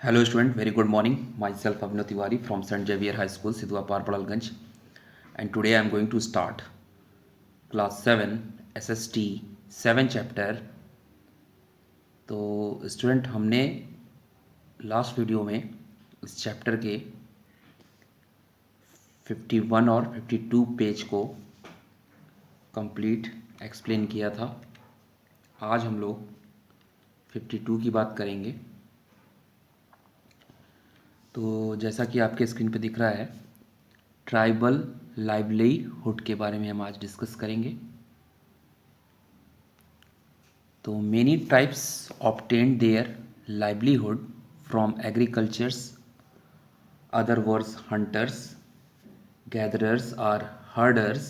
Hello student, very good morning. Myself Abhinav Tiwari from St. Xavier High School, Sidhwa Par Padalganj. And today I am going to start class 7 SST 7 chapter. तो student हमने last video में इस chapter के 51 और 52 page को complete explain किया था। आज हम लोग 52 की बात करेंगे। तो जैसा कि आपके स्क्रीन पे दिख रहा है, ट्राइबल लाइवलीहुड के बारे में हम आज डिस्कस करेंगे। तो many tribes obtained their livelihood from agricultures, other words hunters, gatherers or herders.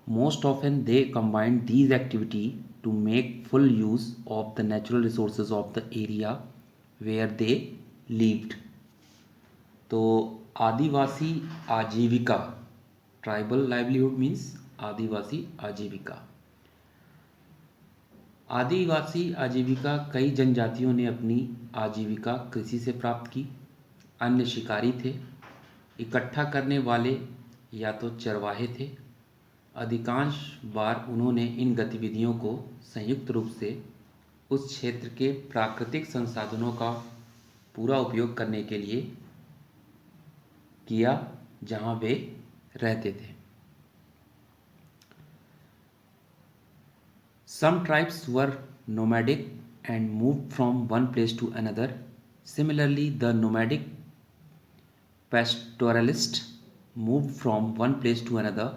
Most often they combined these activity to make full use of the natural resources of the area where they lived. तो आदिवासी आजीविका, tribal livelihood means आदिवासी आजीविका। आदिवासी आजीविका कई जनजातियों ने अपनी आजीविका कृषि से प्राप्त की। अन्य शिकारी थे, इकट्ठा करने वाले या तो चरवाहे थे। अधिकांश बार उन्होंने इन गतिविधियों को संयुक्त रूप से उस क्षेत्र के प्राकृतिक संसाधनों का पूरा उपयोग करने के लिए किया जहां वे रहते थे। Some tribes were nomadic and moved from one place to another. Similarly, the nomadic pastoralists moved from one place to another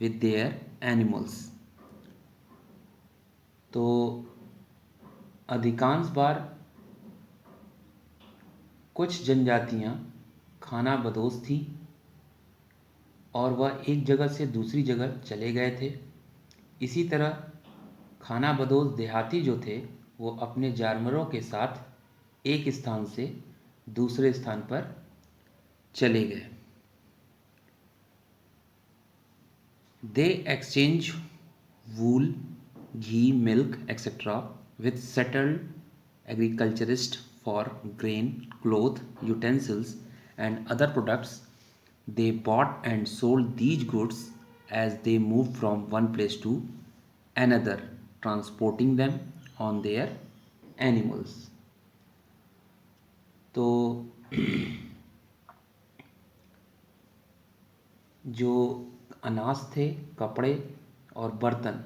with their animals. तो अधिकांश बार कुछ जनजातियां खानाबदोश थीं और वह एक जगह से दूसरी जगह चले गए थे। इसी तरह खानाबदोश देहाती जो थे वो अपने जानवरों के साथ एक स्थान से दूसरे स्थान पर चले गए। दे exchange wool, ghee, milk etcetera with settled agriculturists for grain, cloth, utensils, and other products. They bought and sold these goods as they moved from one place to another, transporting them on their animals. तो जो अनाज थे, कपड़े और बर्तन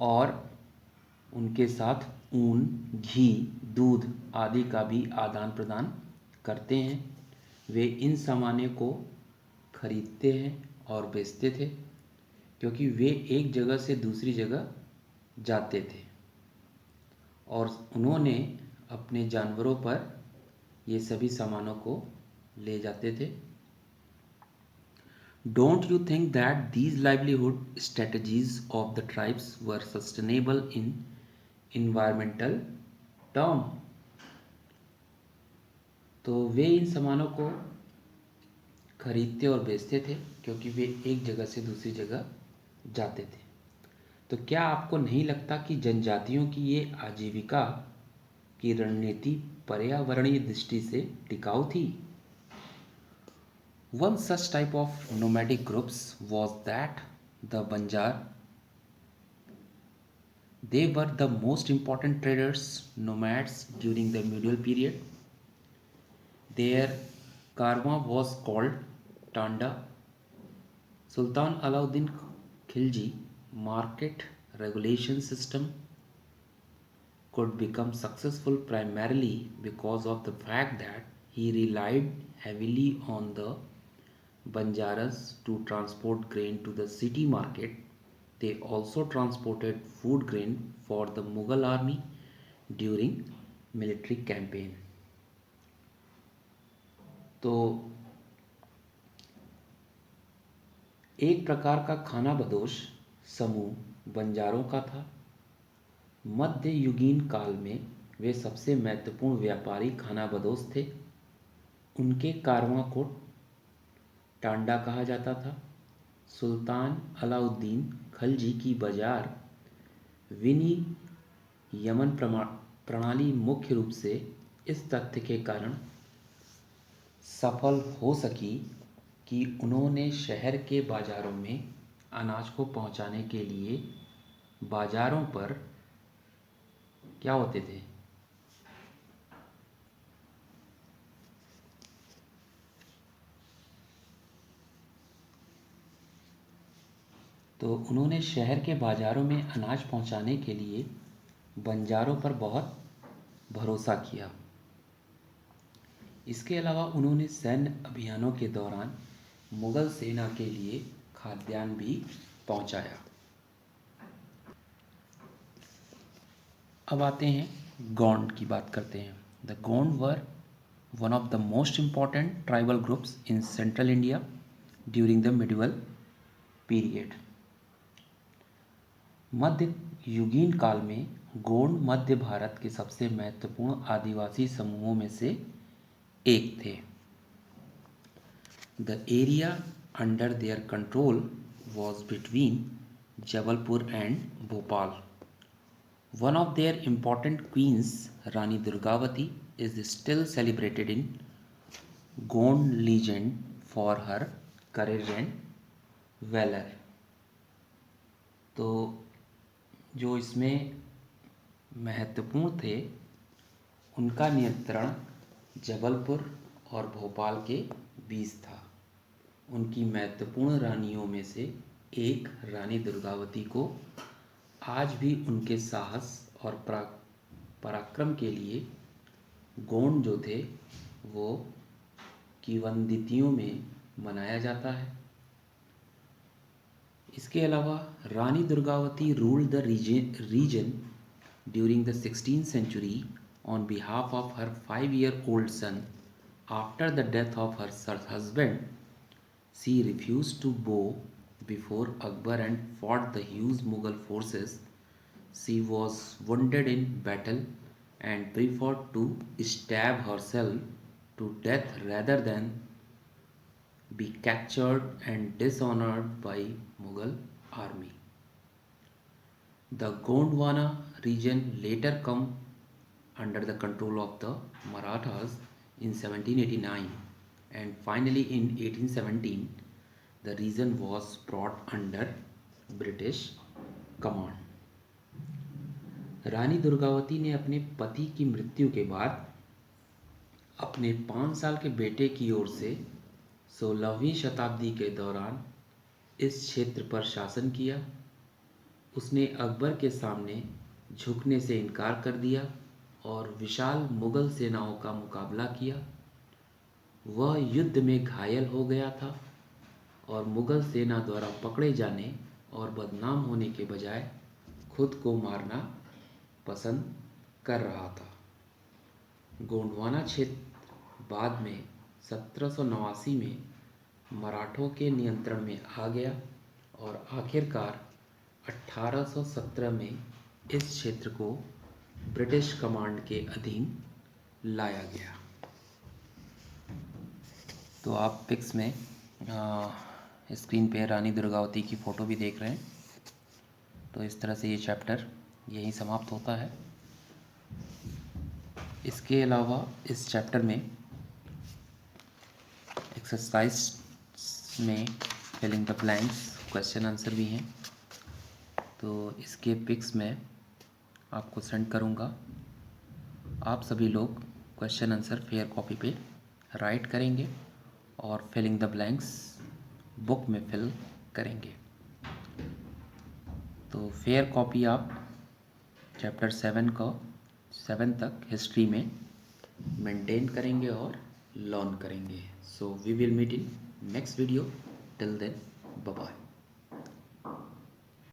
और उनके साथ ऊन, घी, दूध आदि का भी आदान प्रदान करते हैं। वे इन सामानों को खरीदते हैं और बेचते थे क्योंकि वे एक जगह से दूसरी जगह जाते थे और उन्होंने अपने जानवरों पर ये सभी सामानों को ले जाते थे। Don't you think that these livelihood strategies of the tribes were sustainable in environmental term? तो वे इन सामानों को खरीदते और बेचते थे क्योंकि वे एक जगह से दूसरी जगह जाते थे। तो क्या आपको नहीं लगता कि जनजातियों की ये आजीविका की रणनीति पर्यावरणीय दृष्टि से टिकाऊ थी? One such type of nomadic groups was that the Banjar. They were the most important traders, nomads during the medieval period. Their karma was called Tanda. Sultan Alauddin Khilji market regulation system could become successful primarily because of the fact that he relied heavily on the Banjaras to transport grain to the city market. They also transported food grain for the Mughal army during military campaign. तो एक प्रकार का खानाबदोश समूह बंजारों का था। मध्य युगीन काल में वे सबसे महत्वपूर्ण व्यापारी खानाबदोश थे। उनके कारवां को टांडा कहा जाता था। सुल्तान अलाउद्दीन खलजी की बाजार विनियमन प्रणाली मुख्य रूप से इस तथ्य के कारण सफल हो सकी कि उन्होंने शहर के बाज़ारों में अनाज को पहुंचाने के लिए बाज़ारों पर क्या होते थे, तो उन्होंने शहर के बाज़ारों में अनाज पहुंचाने के लिए बंजारों पर बहुत भरोसा किया। इसके अलावा उन्होंने सैन्य अभियानों के दौरान मुग़ल सेना के लिए खाद्यान्न भी पहुंचाया। अब आते हैं गोंड की बात करते हैं। The Gond were one of the most important tribal groups in central India during the medieval period. मध्य युगीन काल में गोंड मध्य भारत के सबसे महत्वपूर्ण आदिवासी समूहों में से एक थे। The area under their control was between Jabalpur and Bhopal. One of their important queens, Rani Durgavati, is still celebrated in Gond legend for her courage and valor. तो जो इसमें महत्वपूर्ण थे उनका नियंत्रण जबलपुर और भोपाल के बीच था। उनकी महत्वपूर्ण रानियों में से एक रानी दुर्गावती को आज भी उनके साहस और पराक्रम के लिए गोंड जो थे वो किंवदंतियों में मनाया जाता है। इसके अलावा Rani Durgavati ruled the region during the 16th century on behalf of her 5-year-old son. After the death of her husband, she refused to bow before Akbar and fought the huge Mughal forces. She was wounded in battle and preferred to stab herself to death rather than be captured and dishonored by Mughal army. The Gondwana region later come under the control of the Marathas in 1789 and finally in 1817 the region was brought under British command. Rani Durgavati ने अपने पति की मृत्यु के बाद अपने 5 साल के बेटे की ओर से 16वीं शताब्दी के दौरान इस क्षेत्र पर शासन किया। उसने अकबर के सामने झुकने से इनकार कर दिया और विशाल मुग़ल सेनाओं का मुकाबला किया। वह युद्ध में घायल हो गया था और मुग़ल सेना द्वारा पकड़े जाने और बदनाम होने के बजाय खुद को मारना पसंद कर रहा था। गोंडवाना क्षेत्र बाद में 1789 में मराठों के नियंत्रण में आ गया और आखिरकार 1817 में इस क्षेत्र को ब्रिटिश कमांड के अधीन लाया गया। तो आप पिक्स में स्क्रीन पे रानी दुर्गावती की फ़ोटो भी देख रहे हैं। तो इस तरह से ये चैप्टर यहीं समाप्त होता है। इसके अलावा इस चैप्टर में एक्सरसाइज में filling the blanks question answer भी हैं। तो इसके पिक्स मैं आपको सेंड करूँगा। आप सभी लोग क्वेश्चन आंसर फेयर कॉपी पे राइट करेंगे और फिलिंग द ब्लैंक्स बुक में फिल करेंगे। तो फेयर कॉपी आप चैप्टर 7 तक हिस्ट्री में मेंटेन करेंगे और लर्न करेंगे। So we will meet in next video. Till then bye bye.